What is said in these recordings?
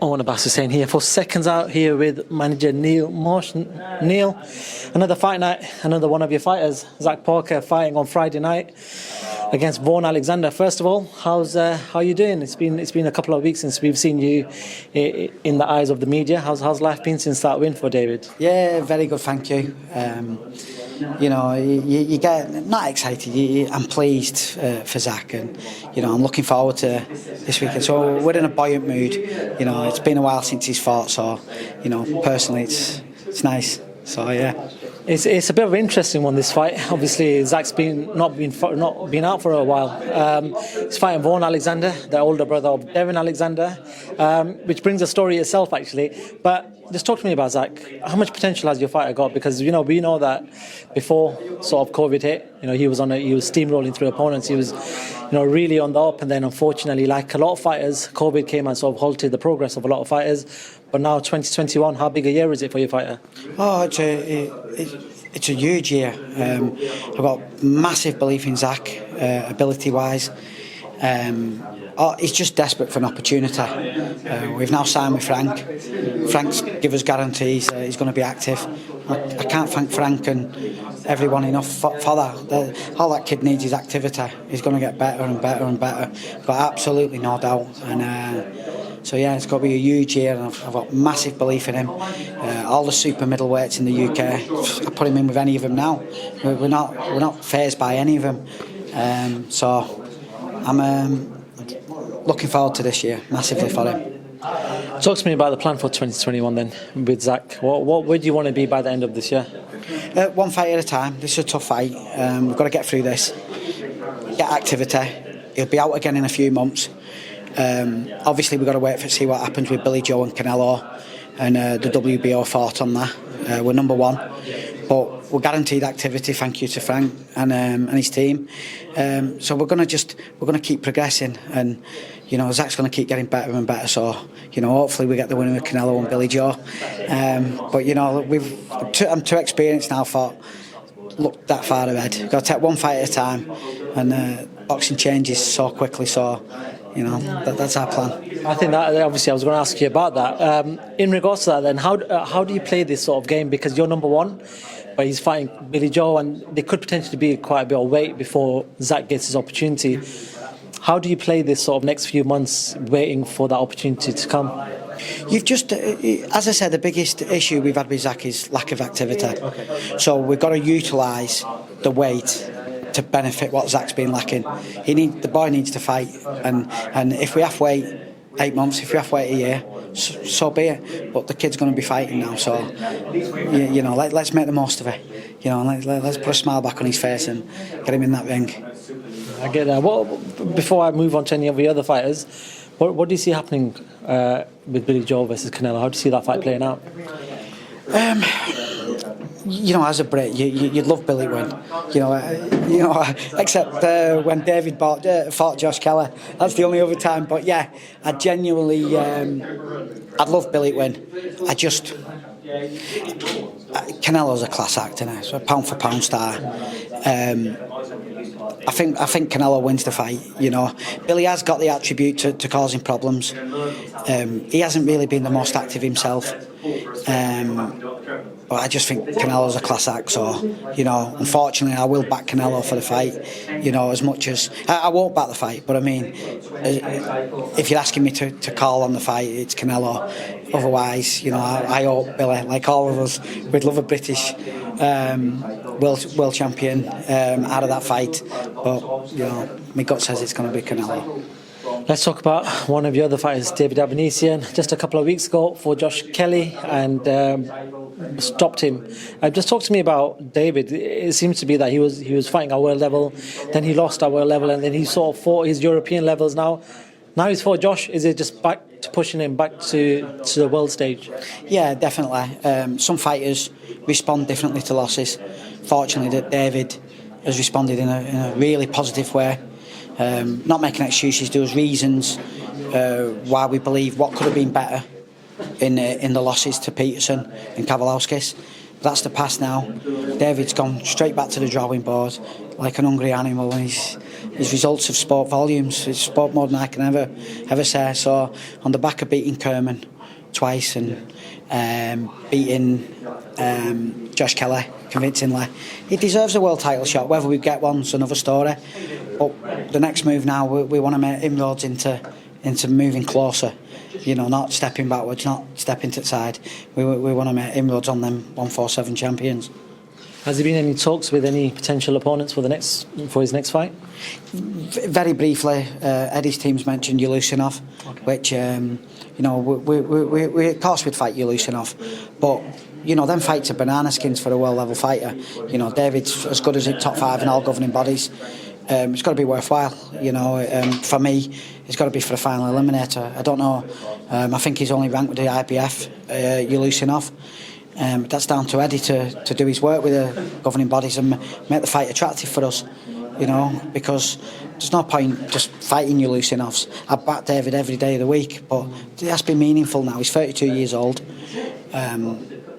Abbas Hussain here for Seconds Out, here with manager Neil Marsh. Neil, another fight night, another one of your fighters, Zach Parker, fighting on Friday night against Vaughan Alexander. First of all, how are you doing? It's been a couple of weeks since we've seen you in the eyes of the media. How's life been since that win for David? Yeah, very good, thank you. You know, you get not excited. I'm pleased for Zach, and you know, I'm looking forward to this weekend. So we're in a buoyant mood. You know, it's been a while since he's fought, so you know, personally, it's nice. So yeah. It's a bit of an interesting one, this fight. Obviously, Zach's not been out for a while. He's fighting Vaughan Alexander, the older brother of Devin Alexander, which brings a story itself, actually. But just talk to me about Zach. How much potential has your fighter got? Because you know, we know that before sort of COVID hit, you know, he was steamrolling through opponents. He was, you know, really on the up, and then unfortunately, like a lot of fighters, COVID came and sort of halted the progress of a lot of fighters. But now 2021, how big a year is it for your fighter? Oh, it's a huge year. I've got massive belief in Zach, ability-wise. He's just desperate for an opportunity. We've now signed with Frank. Frank's give us guarantees he's going to be active. I can't thank Frank and everyone enough for that. All that kid needs is activity. He's going to get better and better and better. Got absolutely no doubt. And so yeah, it's got to be a huge year, and I've got massive belief in him. All the super middleweights in the UK, I put him in with any of them now. We're not fazed by any of them. So I'm looking forward to this year massively for him. Talk to me about the plan for 2021 then with Zach. Where do you want to be by the end of this year? One fight at a time. This is a tough fight. We've got to get through this. Get activity. He'll be out again in a few months. Obviously we've got to wait to see what happens with Billy Joe and Canelo, and the WBO fought on that. We're number one, but we're guaranteed activity, thank you to Frank and his team. So we're going to keep progressing, and you know, Zach's going to keep getting better and better. So you know, hopefully we get the winner with Canelo and Billy Joe. But you know, I'm too experienced now for look that far ahead. We've got to take one fight at a time, and boxing changes so quickly. So you know, that's our plan. I think that obviously I was going to ask you about that. In regards to that, then how do you play this sort of game? Because you're number one, but he's fighting Billy Joe, and there could potentially be quite a bit of wait before Zach gets his opportunity. How do you play this sort of next few months, waiting for that opportunity to come? You've just, as I said, the biggest issue we've had with Zach is lack of activity. Okay. So we've got to utilise the weight to benefit what Zach's been lacking. The boy needs to fight, and if we have to wait 8 months, if we have to wait a year, so be it. But the kid's going to be fighting now, so you know, let's make the most of it. You know, let's put a smile back on his face and get him in that ring. I get that. Well, before I move on to any of the other fighters, what do you see happening with Billy Joe versus Canelo? How do you see that fight playing out? You know, as a Brit, you'd love Billy win. You know, except when David fought Josh Kelly. That's the only other time. But yeah, I genuinely, I'd love Billy win. Canelo's a class actor now. So a pound for pound star. I think Canelo wins the fight. You know, Billy has got the attribute to causing problems. He hasn't really been the most active himself. But I just think Canelo's a class act, so, you know, unfortunately I will back Canelo for the fight, you know, as much as... I won't back the fight, but I mean, if you're asking me to call on the fight, it's Canelo. Otherwise, you know, I hope Billy, like all of us, we'd love a British world champion out of that fight, but, you know, my gut says it's going to be Canelo. Let's talk about one of your other fighters, David Avanesyan. Just a couple of weeks ago for Josh Kelly, and stopped him. Just talk to me about David. It seems to be that he was fighting at world level, then he lost at world level, and then he sort of fought his European levels now. Now he's fought Josh. Is it just back to pushing him back to the world stage? Yeah, definitely. Some fighters respond differently to losses. Fortunately, David has responded in a really positive way. Not making excuses, there's reasons why we believe what could have been better in the losses to Peterson and Kowalskis. That's the past now. David's gone straight back to the drawing board like an hungry animal, and his results have spoke volumes. It's spoke more than I can ever say. So on the back of beating Kerman, twice and beating Josh Kelly convincingly. He deserves a world title shot. Whether we get one's another story. But the next move now, we want to make inroads into moving closer. You know, not stepping backwards, not stepping to the side. We want to make inroads on them 147 champions. Has there been any talks with any potential opponents for his next fight? Very briefly, Eddie's team's mentioned Yulushinov, which you know, we of course we'd fight Yulushinov, but you know, them fights are banana skins for a world level fighter. You know, David's as good as it, top 5 in all governing bodies. It's got to be worthwhile. You know, for me, it's got to be for a final eliminator. I don't know. I think he's only ranked with the IBF, Yulushinov. That's down to Eddie to do his work with the governing bodies and make the fight attractive for us, you know, because there's no point just fighting Yulushinovs. I back David every day of the week, but it has to be meaningful now. He's 32 years old.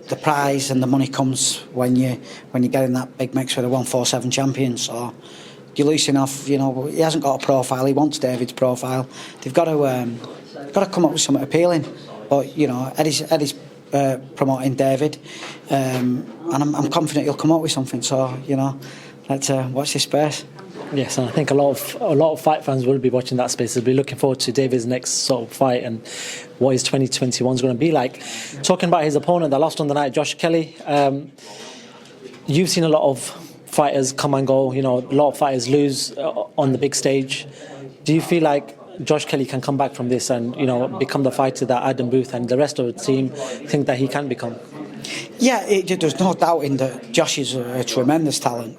The prize and the money comes when you get in that big mix with the 147 champions. So Yulushinov, you know, he hasn't got a profile. He wants David's profile. They've got to come up with something appealing. But you know, Eddie's promoting David, and I'm confident he'll come up with something. So you know, let's watch this space. Yes, and I think a lot of fight fans will be watching that space. They'll be looking forward to David's next sort of fight and what his 2021 is going to be like. Talking about his opponent that lost on the night, Josh Kelly. You've seen a lot of fighters come and go. You know, a lot of fighters lose on the big stage. Do you feel like Josh Kelly can come back from this and, you know, become the fighter that Adam Booth and the rest of the team think that he can become? Yeah, there's no doubting that Josh is a tremendous talent.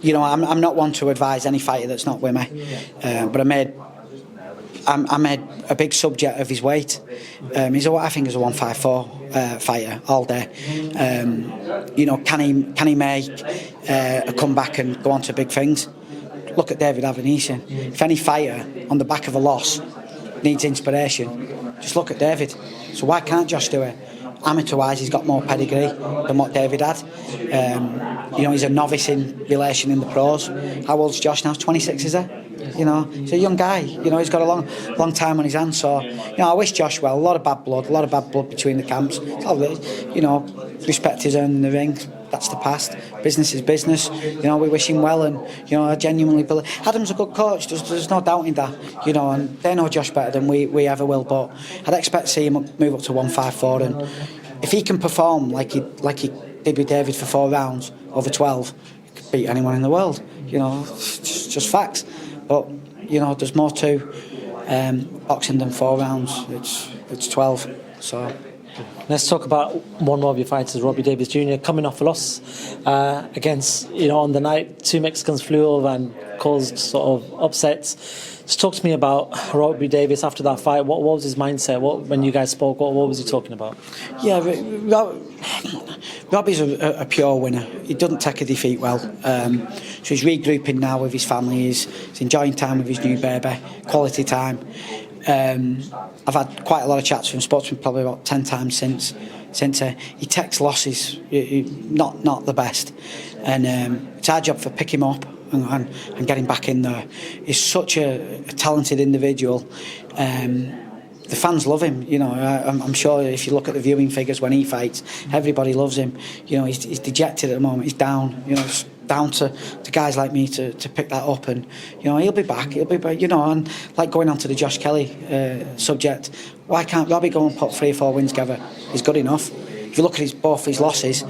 You know, I'm not one to advise any fighter that's not with me, but I made a big subject of his weight. He's I think he's a 154 fighter all day. You know, can he make a comeback and go on to big things? Look at David Avanesyan. If any fighter on the back of a loss needs inspiration, just look at David. So why can't Josh do it? Amateur-wise, he's got more pedigree than what David had. You know, he's a novice in relation in the pros. How old's Josh now? 26, is he? You know, he's a young guy. You know, he's got a long time on his hands. So, you know, I wish Josh well. A lot of bad blood between the camps. You know, respect is earned in the ring. That's the past. Business is business. You know, we wish him well, and you know, I genuinely believe Adam's a good coach. There's no doubting that. You know, and they know Josh better than we ever will. But I'd expect to see him move up to 154, and if he can perform like he did with David for 4 rounds over 12, he could beat anyone in the world. You know, it's just facts. But you know, there's more to boxing than 4 rounds. It's 12. So. Let's talk about one more of your fighters, Robbie Davis Jr. coming off a loss against, you know, on the night 2 Mexicans flew over and caused sort of upsets. Just talk to me about Robbie Davis after that fight. What was his mindset? When you guys spoke, what was he talking about? Yeah, Robbie's a pure winner. He doesn't take a defeat well. So he's regrouping now with his family. He's enjoying time with his new baby, quality time. I've had quite a lot of chats with him, spoke to him probably about 10 times since he takes losses, not the best, and it's our job to pick him up and get him back in there. He's such a talented individual. The fans love him. You know, I'm sure if you look at the viewing figures when he fights, everybody loves him. You know, he's dejected at the moment. He's down. You know, it's down to guys like me to pick that up, and you know, he'll be back. You know, and like going on to the Josh Kelly subject, why can't Robbie go and put 3 or 4 wins together? He's good enough. If you look at both his losses,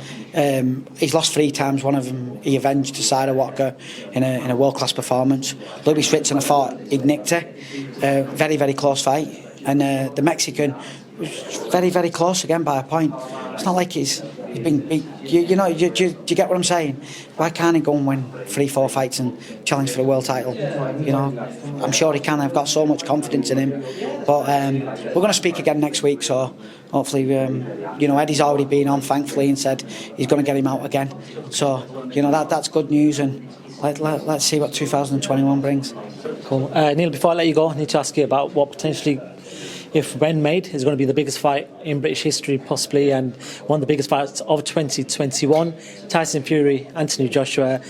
he's lost 3 times. One of them he avenged to Cider Walker in a world-class performance. Louis Ritson, I thought he'd nicked it. Very, very close fight. And the Mexican was very, very close again by a point. It's not like he's been beat. You know, do you get what I'm saying? Why can't he go and win 3-4 fights and challenge for a world title? You know, I'm sure he can. I've got so much confidence in him. But we're going to speak again next week, so hopefully, you know, Eddie's already been on, thankfully, and said he's going to get him out again. So, you know, that's good news, and let's see what 2021 brings. Cool. Neil, before I let you go, I need to ask you about what potentially when made, is going to be the biggest fight in British history, possibly, and one of the biggest fights of 2021. Tyson Fury, Anthony Joshua.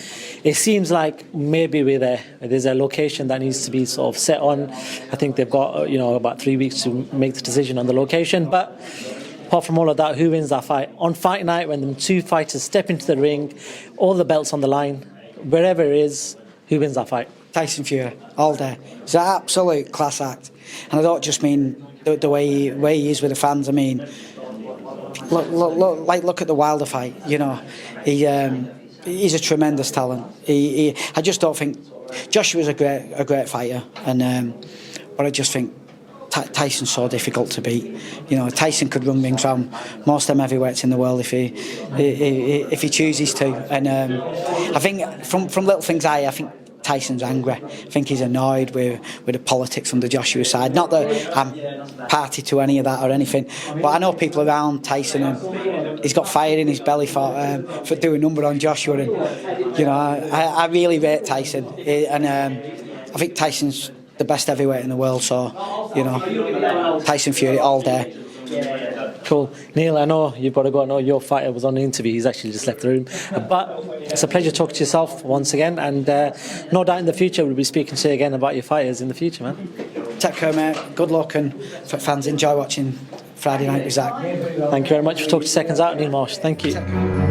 It seems like maybe we're there. There's a location that needs to be sort of set on. I think they've got about 3 weeks to make the decision on the location. But apart from all of that, who wins that fight? On fight night, when the two fighters step into the ring, all the belts on the line, wherever it is, who wins that fight? Tyson Fury, all day. He's an absolute class act. And I don't just mean the way he is with the fans. I mean, look at the Wilder fight, He's a tremendous talent. I just don't think... Joshua's a great fighter, but I just think Tyson's so difficult to beat. Tyson could run rings round most of them heavyweights in the world if he chooses to. And I think from little things I think Tyson's angry. I think he's annoyed with the politics on the Joshua side. Not that I'm party to any of that or anything, but I know people around Tyson, and he's got fire in his belly for doing a number on Joshua. And I really rate Tyson, and I think Tyson's the best heavyweight in the world. So Tyson Fury all day. Cool. Neil, I know you've got to go. I know your fighter was on the interview. He's actually just left the room. But it's a pleasure talking to yourself once again. And no doubt in the future we'll be speaking to you again about your fighters in the future, man. Take care, mate. Good luck, and for fans, enjoy watching Friday Night with Zach. Thank you very much for talking to Seconds Out, Neil Marsh. Thank you.